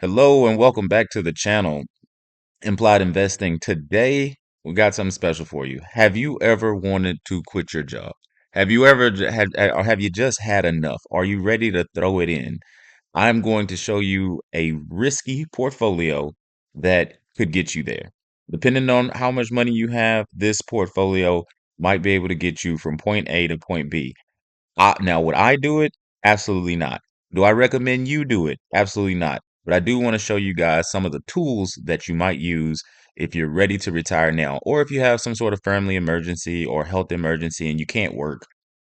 Hello and welcome back to the channel, Implied Investing. Today, we got something special for you. Have you ever wanted to quit your job? Have you ever or have you just had enough? Are you ready to throw it in? I'm going to show you a risky portfolio that could get you there. Depending on how much money you have, this portfolio might be able to get you from point A to point B. Now, would I do it? Absolutely not. Do I recommend you do it? Absolutely not. But I do want to show you guys some of the tools that you might use if you're ready to retire now, or if you have some sort of family emergency or health emergency and you can't work,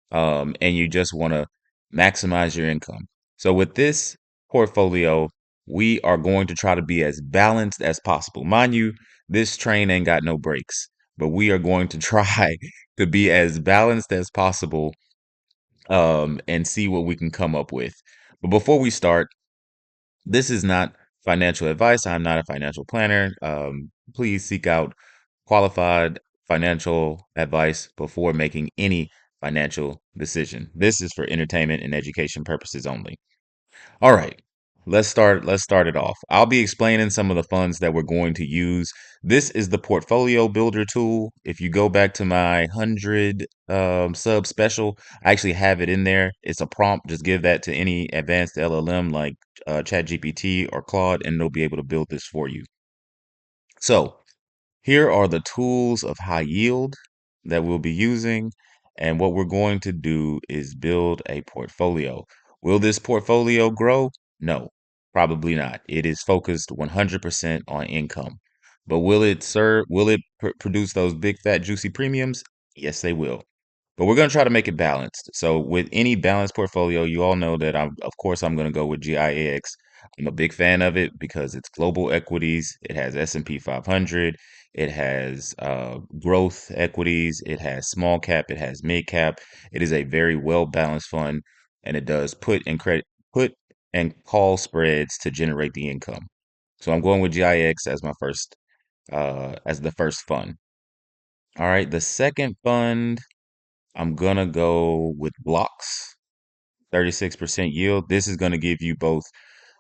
and you just want to maximize your income. So with this portfolio, we are going to try to be as balanced as possible. Mind you, this train ain't got no brakes, but we are going to try to be as balanced as possible and see what we can come up with. But before we start, this is not financial advice. I'm not a financial planner. Please seek out qualified financial advice before making any financial decision. This is for entertainment and education purposes only. All right. Let's start it off. I'll be explaining some of the funds that we're going to use. This is the portfolio builder tool. If you go back to my 100 sub special, I actually have it in there. It's a prompt. Just give that to any advanced LLM like ChatGPT or Claude, and they'll be able to build this for you. So here are the tools of high yield that we'll be using. And what we're going to do is build a portfolio. Will this portfolio grow? No, probably not. It is focused 100% on income. But will it produce those big fat juicy premiums? Yes, they will. But we're going to try to make it balanced. So with any balanced portfolio, you all know that of course I'm going to go with GIAX. I'm a big fan of it because it's global equities. It has S&P 500. It has growth equities. It has small cap. It has mid cap. It is a very well balanced fund, and it does put and call spreads to generate the income. So I'm going with GIX as my first as the first fund. All right, the second fund I'm gonna go with blocks, 36% yield. This is gonna give you both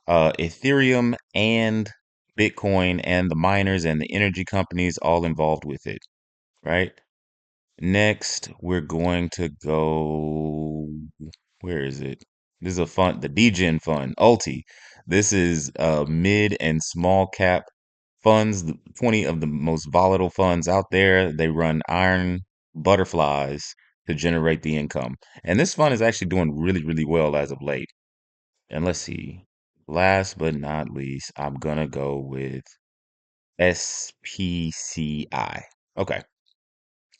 Ethereum and Bitcoin and the miners and the energy companies all involved with it, right? Next, we're going to go, where is it? This is a fund, the DGen fund, Ulti. This is mid and small cap funds, 20 of the most volatile funds out there. They run iron butterflies to generate the income. And this fund is actually doing really, really well as of late. And let's see, last but not least, I'm gonna go with SPCI. Okay,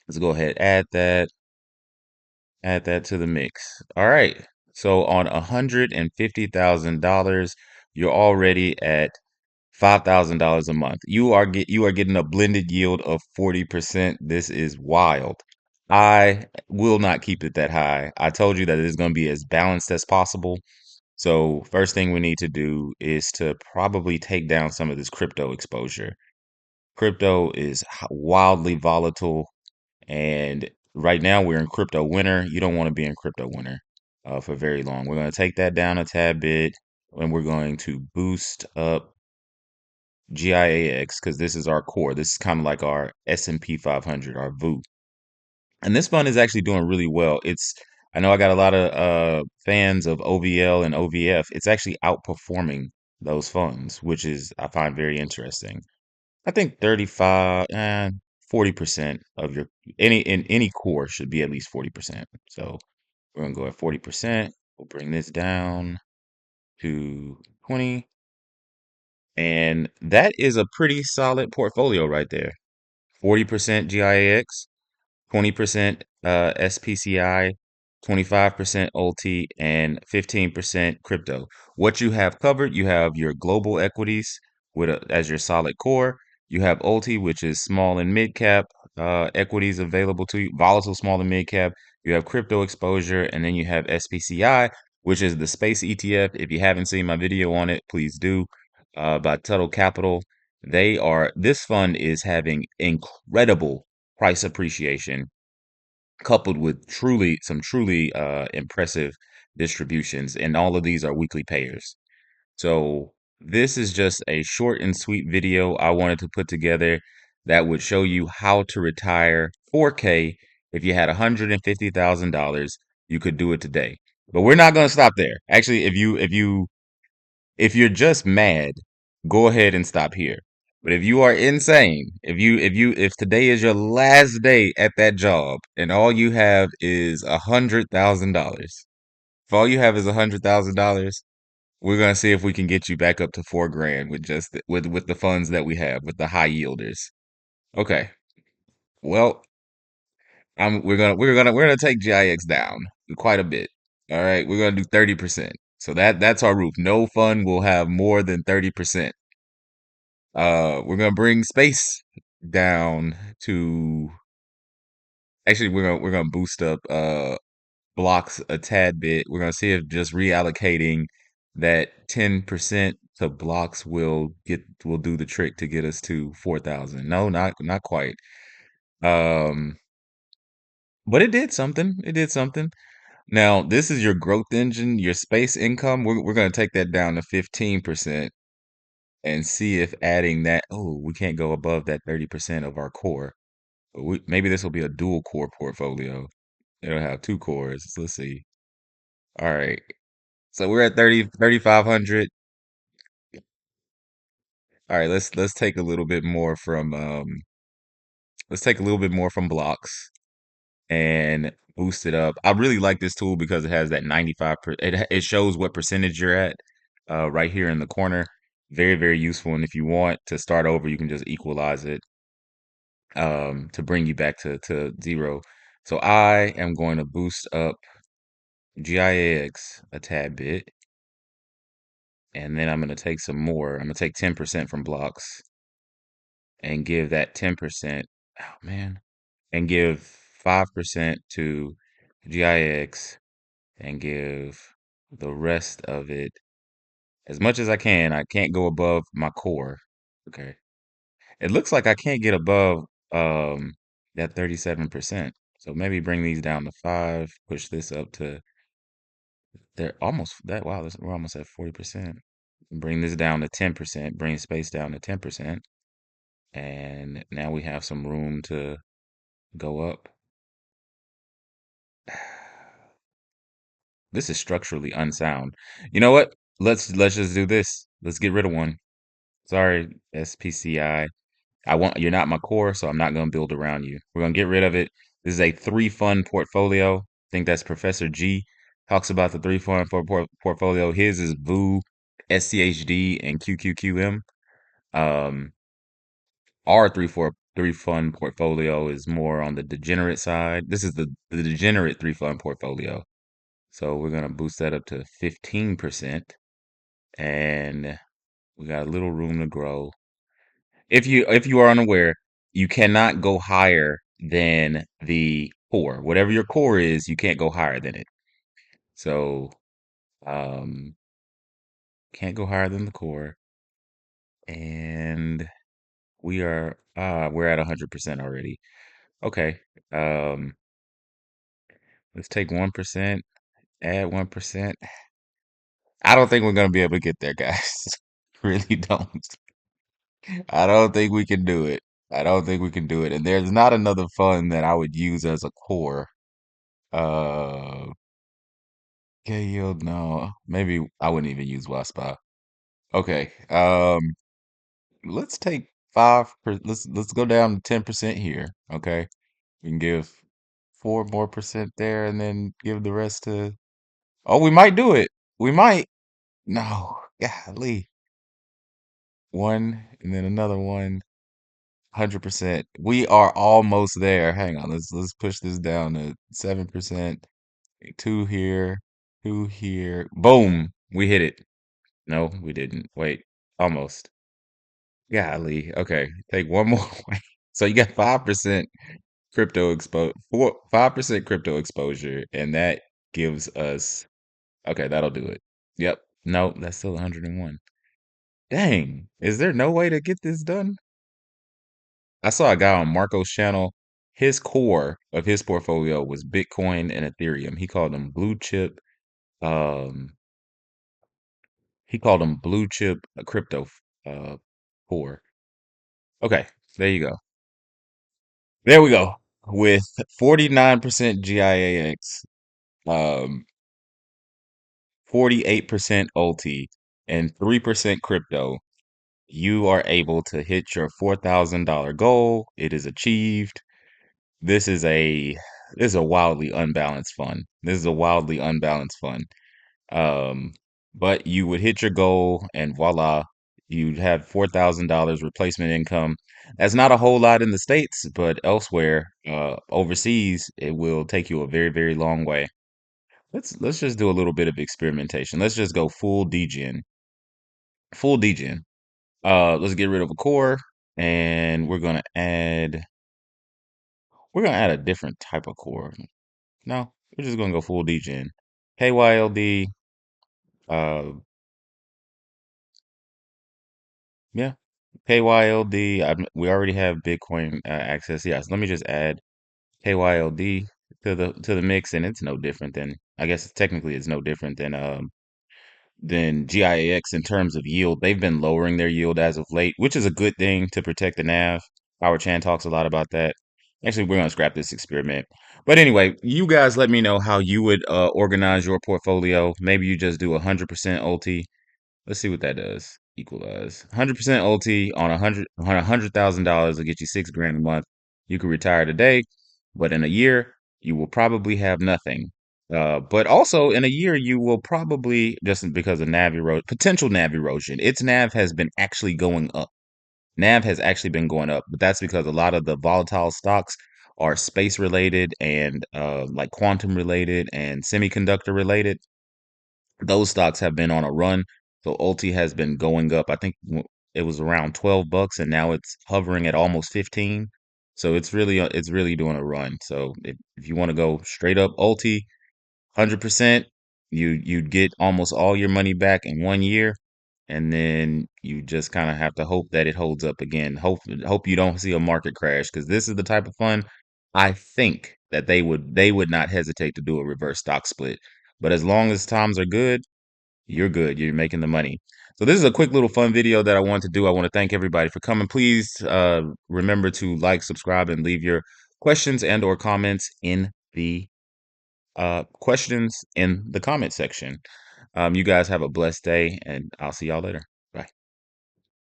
let's go ahead, add that to the mix. All right. So on $150,000, you're already at $5,000 a month. You are getting a blended yield of 40%. This is wild. I will not keep it that high. I told you that it is going to be as balanced as possible. So first thing we need to do is to probably take down some of this crypto exposure. Crypto is wildly volatile, and right now we're in crypto winter. You don't want to be in crypto winter for very long. We're going to take that down a tad bit, and we're going to boost up GIAX because this is our core. This is kind of like our S&P 500, our VOO. And this fund is actually doing really well. I know I got a lot of fans of OVL and OVF. It's actually outperforming those funds, which is I find very interesting. I think 40% of your any core should be at least 40%. So we're gonna go at 40%. We'll bring this down to 20. And that is a pretty solid portfolio right there. 40% GIAX, 20% SPCI, 25% OLT, and 15% crypto. What you have covered, you have your global equities as your solid core. You have OLT, which is small and mid cap equities available to you, volatile small and mid cap. You have crypto exposure, and then you have SPCI, which is the space ETF. If you haven't seen my video on it, please do. By Tuttle Capital. This fund is having incredible price appreciation coupled with truly impressive distributions, and all of these are weekly payers. So This is just a short and sweet video I wanted to put together that would show you how to retire 4K. If you had $150,000, you could do it today. But we're not going to stop there. Actually, if you're just mad, go ahead and stop here. But if you are insane, if today is your last day at that job and all you have is $100,000, if all you have is $100,000, we're gonna see if we can get you back up to 4 grand with just with the funds that we have with the high yielders. Okay. Well, we're gonna take GIX down quite a bit. All right, we're gonna do 30%. So that's our roof. No fund will have more than 30%. We're gonna bring space down to actually we're gonna boost up blocks a tad bit. We're gonna see if just reallocating that 10% to blocks will do the trick to get us to 4,000. No, not quite. Um, but it did something. It did something. Now, this is your growth engine, your space income. We're gonna take that down to 15% and see if adding that, oh, we can't go above that 30% of our core. But maybe this will be a dual core portfolio. It'll have two cores. Let's see. All right. So we're at 3,500. All right, let's take a little bit more from let's take a little bit more from blocks and boost it up. I really like this tool because it has that 95 it shows what percentage you're at right here in the corner. Very, very useful. And if you want to start over, you can just equalize it to bring you back to zero. So I am going to boost up GIX a tad bit, and then I'm going to take some more. I'm going to take 10% from blocks and give that 10%, oh man, and give 5% to GIX and give the rest of it as much as I can. I can't go above my core. Okay. It looks like I can't get above that 37%. So maybe bring these down to 5, push this up to they're almost that wow, we're almost at 40%. Bring this down to 10%, bring space down to 10%, and now we have some room to go up. This is structurally unsound. You know what? Let's just do this. Let's get rid of one. Sorry, SPCI. I want you're not my core, so I'm not going to build around you. We're going to get rid of it. This is a 3 fund portfolio. I think that's Professor G talks about the 3 fund portfolio. His is VOO, SCHD, and QQQM. Um, our 3 fund portfolio is more on the degenerate side. This is the degenerate 3 fund portfolio. So we're gonna boost that up to 15%, and we got a little room to grow. If you are unaware, you cannot go higher than the core. Whatever your core is, you can't go higher than it. So um can't go higher than the core. And we're at 100% already. Okay. Um let's take 1%, add 1%. I don't think we're gonna be able to get there, guys. Really don't. I don't think we can do it. I don't think we can do it. And there's not another fund that I would use as a core. Uh, okay, yield, no. Maybe I wouldn't even use WASPA. Okay. Let's take let's go down to 10% here. Okay. We can give 4 more% there and then give the rest to oh, we might do it. We might. No. Golly. One and then another one. 100%. We are almost there. Hang on. Let's push this down to 7%. Two here, two here. Boom. We hit it. No, we didn't. Wait. Almost. Golly. Okay. Take one more. So you got 5% crypto expo 5% crypto exposure, and that gives us okay, that'll do it. Yep. No, that's still 101. Dang. Is there no way to get this done? I saw a guy on Marco's channel. His core of his portfolio was Bitcoin and Ethereum. He called them blue chip. Um, He called them blue chip crypto uh poor. Okay, there you go. There we go. With 49% GIAX, um, 48% OT, and 3% crypto, you are able to hit your $4,000 goal. It is achieved. This is a this is a wildly unbalanced fund. This is a wildly unbalanced fund. Um, but you would hit your goal and voila, you'd have $4,000 replacement income. That's not a whole lot in the States, but elsewhere, overseas, it will take you a very, very long way. Let's just do a little bit of experimentation. Let's just go full degen. Full degen. Let's get rid of a core and we're gonna add a different type of core. No, we're just gonna go full degen. KYLD, uh yeah, KYLD. We already have Bitcoin access. Yes, let me just add KYLD to the mix, and it's no different than I guess technically it's no different than GIAX in terms of yield. They've been lowering their yield as of late, which is a good thing to protect the NAV. Howard Chan talks a lot about that. Actually, we're gonna scrap this experiment. But anyway, you guys let me know how you would organize your portfolio. Maybe you just do 100% OT. Let's see what that does. Equalize 100% OT on $100,000 will get you 6 grand a month. You could retire today, but in a year you will probably have nothing. But also in a year you will probably just because of NAV erosion, potential NAV erosion. Its NAV has been actually going up. NAV has actually been going up, but that's because a lot of the volatile stocks are space related and like quantum related and semiconductor related. Those stocks have been on a run. So Ulti has been going up. I think it was around 12 bucks and now it's hovering at almost 15. So it's really doing a run. So if you want to go straight up Ulti, 100%, you'd get almost all your money back in 1 year. And then you just kind of have to hope that it holds up again. Hope you don't see a market crash because this is the type of fund I think that they would not hesitate to do a reverse stock split. But as long as times are good, you're good. You're making the money. So this is a quick little fun video that I want to do. I want to thank everybody for coming. Please remember to like, subscribe, and leave your questions and or comments in the questions in the comment section. You guys have a blessed day, and I'll see y'all later.